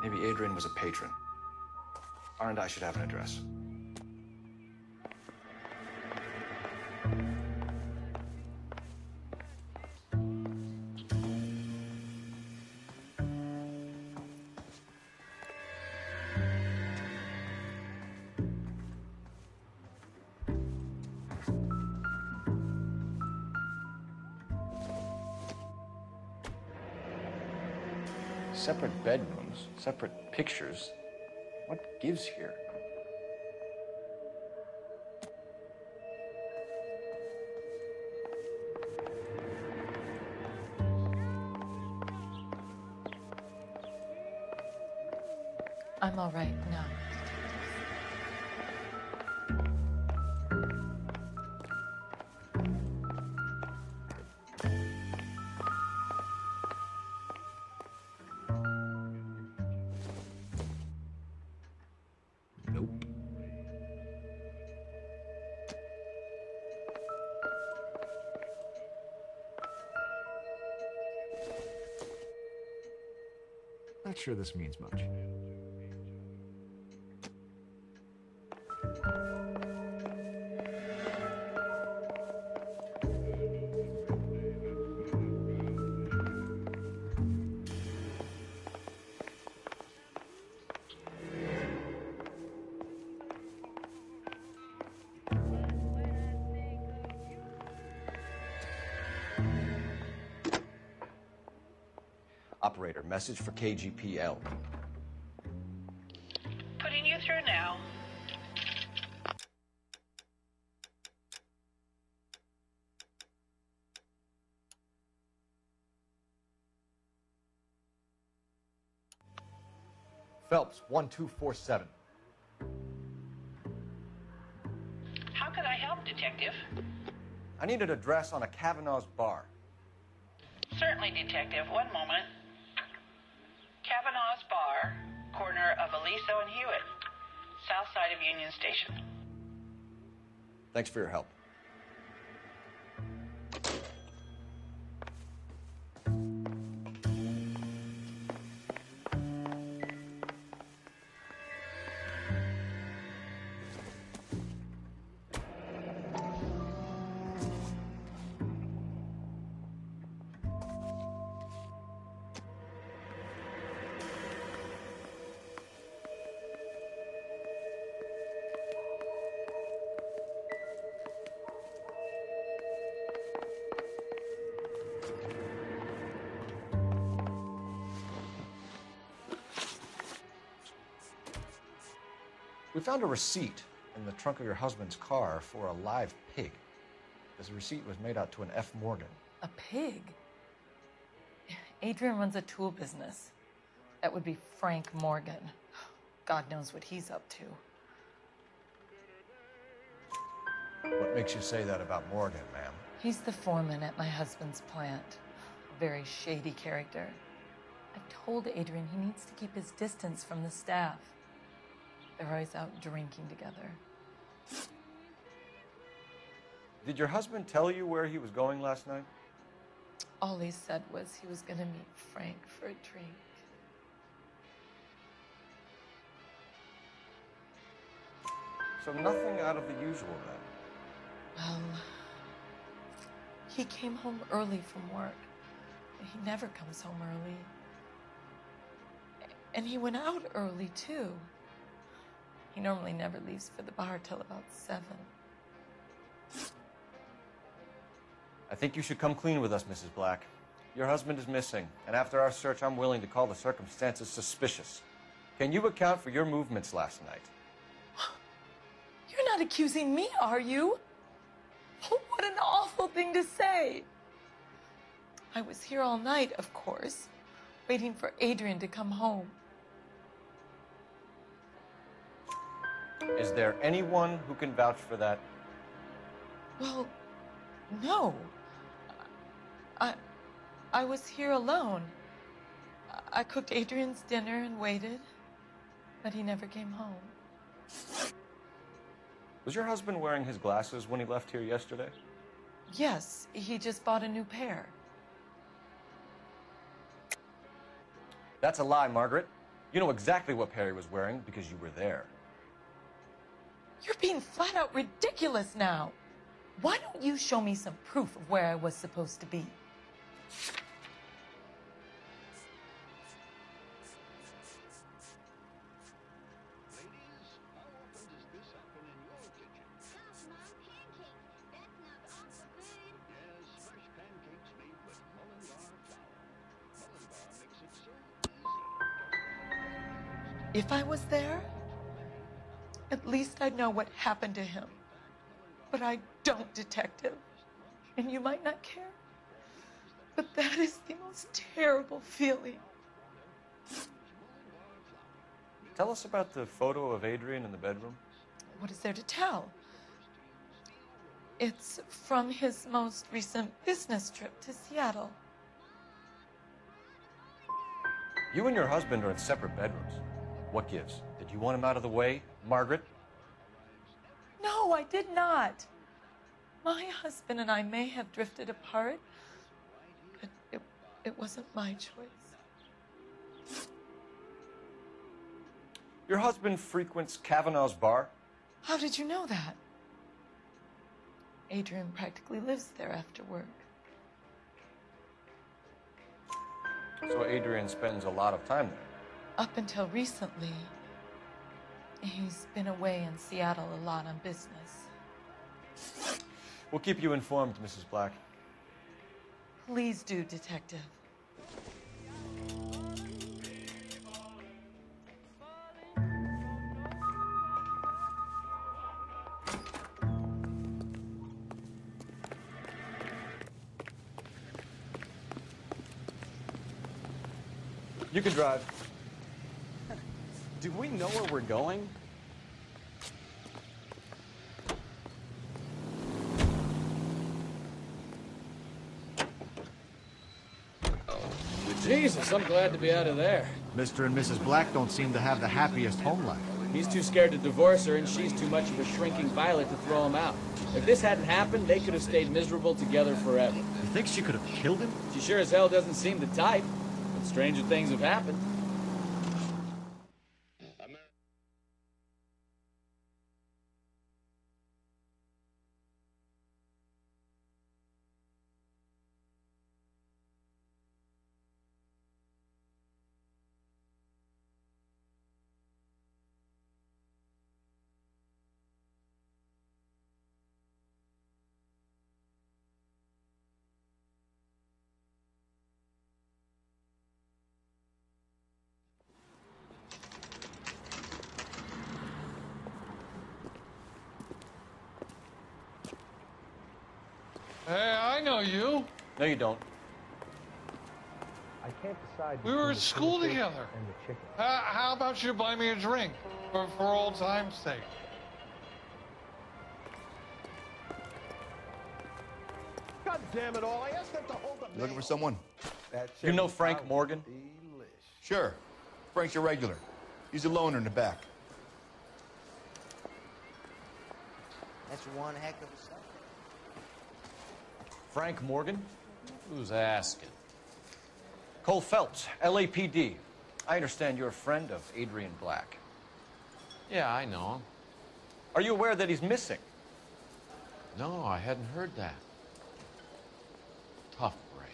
Maybe Adrian was a patron. R&I should have an address. Separate bedrooms, separate pictures. What gives here? I'm all right now. Nope. Not sure this means much. Operator, message for KGPL. Putting you through now. Phelps, 1247. How could I help, Detective? I need an address on a Kavanaugh's bar. Certainly, Detective. One moment. Kavanaugh's Bar, corner of Aliso and Hewitt, south side of Union Station. Thanks for your help. We found a receipt in the trunk of your husband's car for a live pig. This receipt was made out to an F. Morgan. A pig? Adrian runs a tool business. That would be Frank Morgan. God knows what he's up to. What makes you say that about Morgan, ma'am? He's the foreman at my husband's plant. A very shady character. I've told Adrian he needs to keep his distance from the staff. They're always out drinking together. Did your husband tell you where he was going last night? All he said was he was going to meet Frank for a drink. So nothing out of the usual then? Well, he came home early from work. He never comes home early. And he went out early, too. He normally never leaves for the bar till about 7. I think you should come clean with us, Mrs. Black. Your husband is missing, and after our search, I'm willing to call the circumstances suspicious. Can you account for your movements last night? You're not accusing me, are you? What an awful thing to say. I was here all night, of course, waiting for Adrian to come home. Is there anyone who can vouch for that? Well, no. I was here alone. I cooked Adrian's dinner and waited, but he never came home. Was your husband wearing his glasses when he left here yesterday? Yes, he just bought a new pair. That's a lie, Margaret. You know exactly what Perry was wearing because you were there. You're being flat out ridiculous now. Why don't you show me some proof of where I was supposed to be? If I was there, at least I'd know what happened to him. But I don't, Detective. And you might not care, but that is the most terrible feeling. Tell us about the photo of Adrian in the bedroom. What is there to tell? It's from his most recent business trip to Seattle. You and your husband are in separate bedrooms. What gives? Did you want him out of the way, Margaret? No, I did not. My husband and I may have drifted apart, but it wasn't my choice. Your husband frequents Kavanaugh's bar? How did you know that? Adrian practically lives there after work. So Adrian spends a lot of time there. Up until recently, he's been away in Seattle a lot on business. We'll keep you informed, Mrs. Black. Please do, Detective. You can drive. Do we know where we're going? Jesus, I'm glad to be out of there. Mr. and Mrs. Black don't seem to have the happiest home life. He's too scared to divorce her, and she's too much of a shrinking violet to throw him out. If this hadn't happened, they could have stayed miserable together forever. You think she could have killed him? She sure as hell doesn't seem the type, but stranger things have happened. Hey, I know you. No, you don't. I can't decide. We were at school together. And the chicken. How about you buy me a drink for old time's sake? God damn it all! I asked them to hold the. You looking for someone? You know Frank Morgan? Sure. Frank's your regular. He's a loner in the back. That's one heck of a subject. Frank Morgan? Who's asking? Cole Phelps, LAPD. I understand you're a friend of Adrian Black. Yeah, I know him. Are you aware that he's missing? No, I hadn't heard that. Tough break.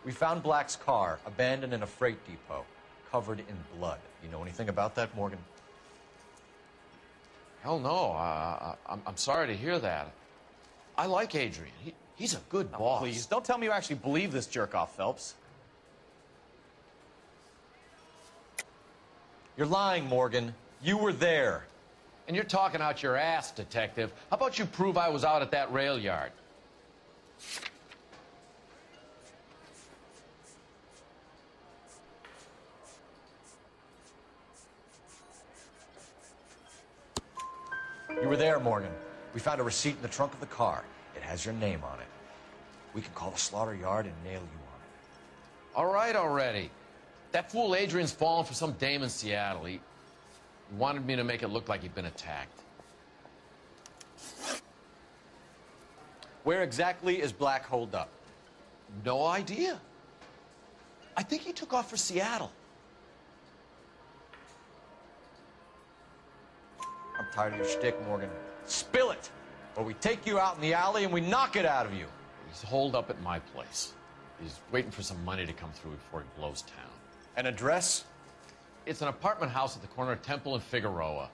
We found Black's car abandoned in a freight depot, covered in blood. You know anything about that, Morgan? Hell no. I'm sorry to hear that. I like Adrian. He's a good boss. Please, don't tell me you actually believe this jerk-off, Phelps. You're lying, Morgan. You were there. And you're talking out your ass, Detective. How about you prove I was out at that rail yard? You were there, Morgan. We found a receipt in the trunk of the car. It has your name on it. We can call the slaughter yard and nail you on it. All right already. That fool Adrian's fallen for some dame in Seattle. He wanted me to make it look like he'd been attacked. Where exactly is Black holed up? No idea. I think he took off for Seattle. I'm tired of your shtick, Morgan. Spill it, or we take you out in the alley and we knock it out of you. He's holed up at my place. He's waiting for some money to come through before he blows town. An address? It's an apartment house at the corner of Temple and Figueroa.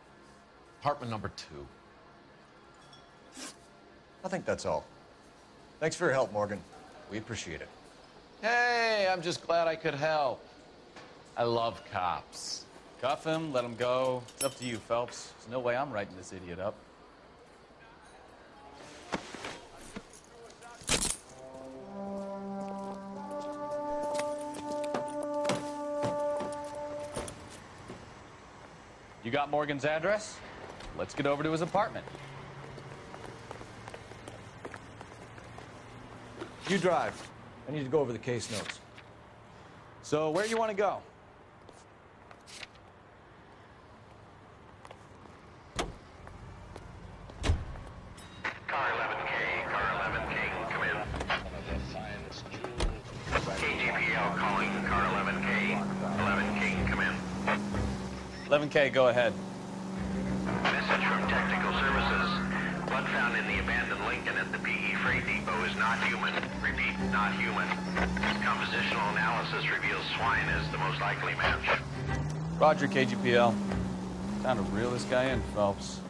Apartment number 2. I think that's all. Thanks for your help, Morgan. We appreciate it. Hey, I'm just glad I could help. I love cops. Cuff him, let him go. It's up to you, Phelps. There's no way I'm writing this idiot up. You got Morgan's address? Let's get over to his apartment. You drive. I need to go over the case notes. So, where you want to go? Car 11K, come in. KGPL calling car 11K, come in. 11K, go ahead. Message from Technical Services. Blood found in the abandoned Lincoln at the PE Freight Depot is not human. Repeat, not human. Compositional analysis reveals swine as the most likely match. Roger, KGPL. Time to reel this guy in, Phelps.